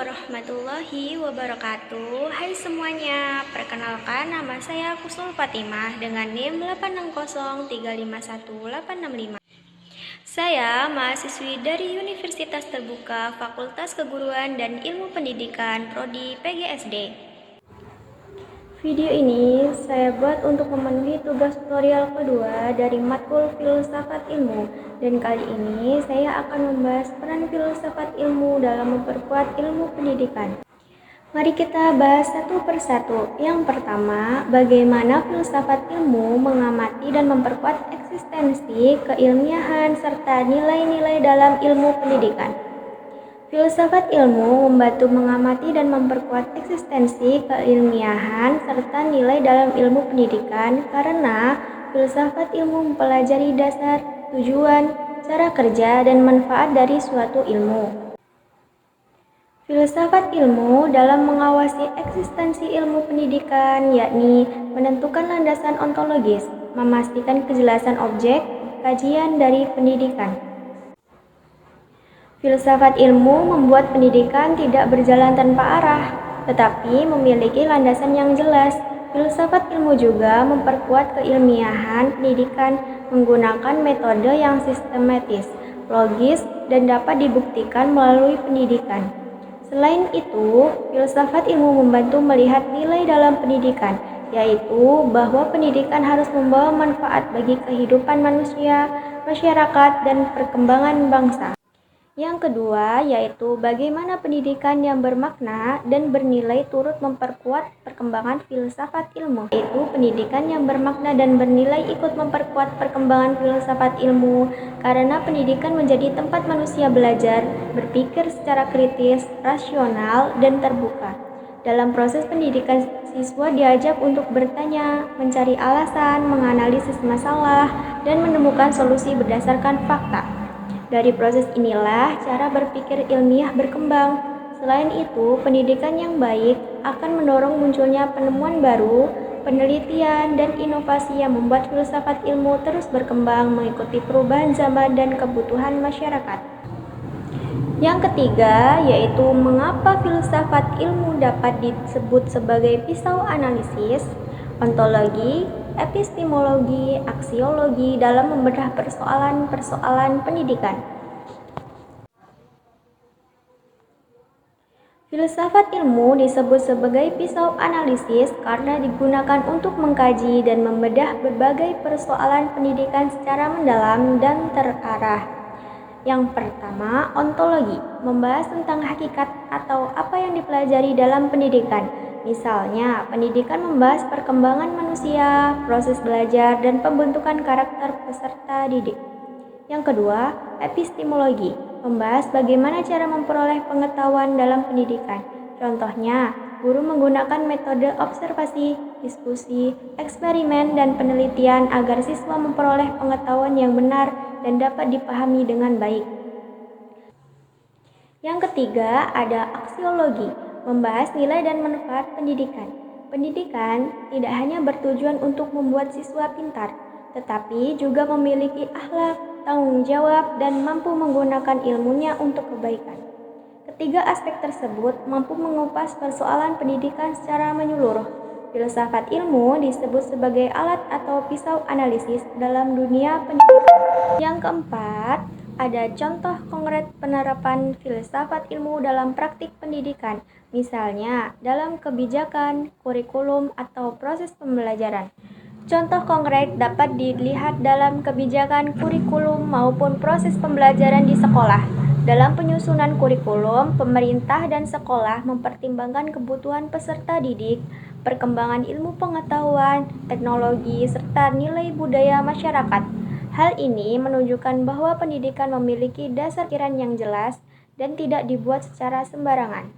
warahmatullahi wabarakatuh. Hai semuanya, perkenalkan nama saya Kusnul Fatimah dengan NIM 860351865. Saya mahasiswi dari Universitas Terbuka Fakultas Keguruan dan Ilmu Pendidikan Prodi PGSD. Video ini saya buat untuk memenuhi tugas tutorial kedua dari matkul Filsafat Ilmu, dan kali ini saya akan membahas peran filsafat ilmu dalam memperkuat ilmu pendidikan. Mari kita bahas satu persatu. Yang pertama, bagaimana filsafat ilmu mengamati dan memperkuat eksistensi, keilmiahan, serta nilai-nilai dalam ilmu pendidikan. Filsafat ilmu membantu mengamati dan memperkuat eksistensi, keilmiahan, serta nilai dalam ilmu pendidikan karena filsafat ilmu mempelajari dasar, tujuan, cara kerja, dan manfaat dari suatu ilmu. Filsafat ilmu dalam mengawasi eksistensi ilmu pendidikan yakni menentukan landasan ontologis, memastikan kejelasan objek, kajian dari pendidikan. Filsafat ilmu membuat pendidikan tidak berjalan tanpa arah, tetapi memiliki landasan yang jelas. Filsafat ilmu juga memperkuat keilmiahan pendidikan menggunakan metode yang sistematis, logis, dan dapat dibuktikan melalui pendidikan. Selain itu, filsafat ilmu membantu melihat nilai dalam pendidikan, yaitu bahwa pendidikan harus membawa manfaat bagi kehidupan manusia, masyarakat, dan perkembangan bangsa. Yang kedua, yaitu bagaimana pendidikan yang bermakna dan bernilai turut memperkuat perkembangan filsafat ilmu. Yaitu pendidikan yang bermakna dan bernilai ikut memperkuat perkembangan filsafat ilmu karena pendidikan menjadi tempat manusia belajar, berpikir secara kritis, rasional, dan terbuka. Dalam proses pendidikan, siswa diajak untuk bertanya, mencari alasan, menganalisis masalah, dan menemukan solusi berdasarkan fakta. Dari proses inilah cara berpikir ilmiah berkembang. Selain itu, pendidikan yang baik akan mendorong munculnya penemuan baru, penelitian, dan inovasi yang membuat filsafat ilmu terus berkembang mengikuti perubahan zaman dan kebutuhan masyarakat. Yang ketiga, yaitu mengapa filsafat ilmu dapat disebut sebagai pisau analisis, ontologi, epistemologi, aksiologi dalam membedah persoalan-persoalan pendidikan. Filsafat ilmu disebut sebagai pisau analisis karena digunakan untuk mengkaji dan membedah berbagai persoalan pendidikan secara mendalam dan terarah. Yang pertama, ontologi, membahas tentang hakikat atau apa yang dipelajari dalam pendidikan. Misalnya, pendidikan membahas perkembangan manusia, proses belajar, dan pembentukan karakter peserta didik. Yang kedua, epistemologi, membahas bagaimana cara memperoleh pengetahuan dalam pendidikan. Contohnya, guru menggunakan metode observasi, diskusi, eksperimen, dan penelitian agar siswa memperoleh pengetahuan yang benar dan dapat dipahami dengan baik. Yang ketiga, ada aksiologi, membahas nilai dan manfaat pendidikan. Pendidikan tidak hanya bertujuan untuk membuat siswa pintar, tetapi juga memiliki akhlak, tanggung jawab, dan mampu menggunakan ilmunya untuk kebaikan. Ketiga aspek tersebut mampu mengupas persoalan pendidikan secara menyeluruh. Filsafat ilmu disebut sebagai alat atau pisau analisis dalam dunia pendidikan. Yang keempat, ada contoh konkret penerapan filsafat ilmu dalam praktik pendidikan, misalnya dalam kebijakan, kurikulum, atau proses pembelajaran. Contoh konkret dapat dilihat dalam kebijakan kurikulum maupun proses pembelajaran di sekolah. Dalam penyusunan kurikulum, pemerintah dan sekolah mempertimbangkan kebutuhan peserta didik, perkembangan ilmu pengetahuan, teknologi, serta nilai budaya masyarakat. Hal ini menunjukkan bahwa pendidikan memiliki dasar pikiran yang jelas dan tidak dibuat secara sembarangan.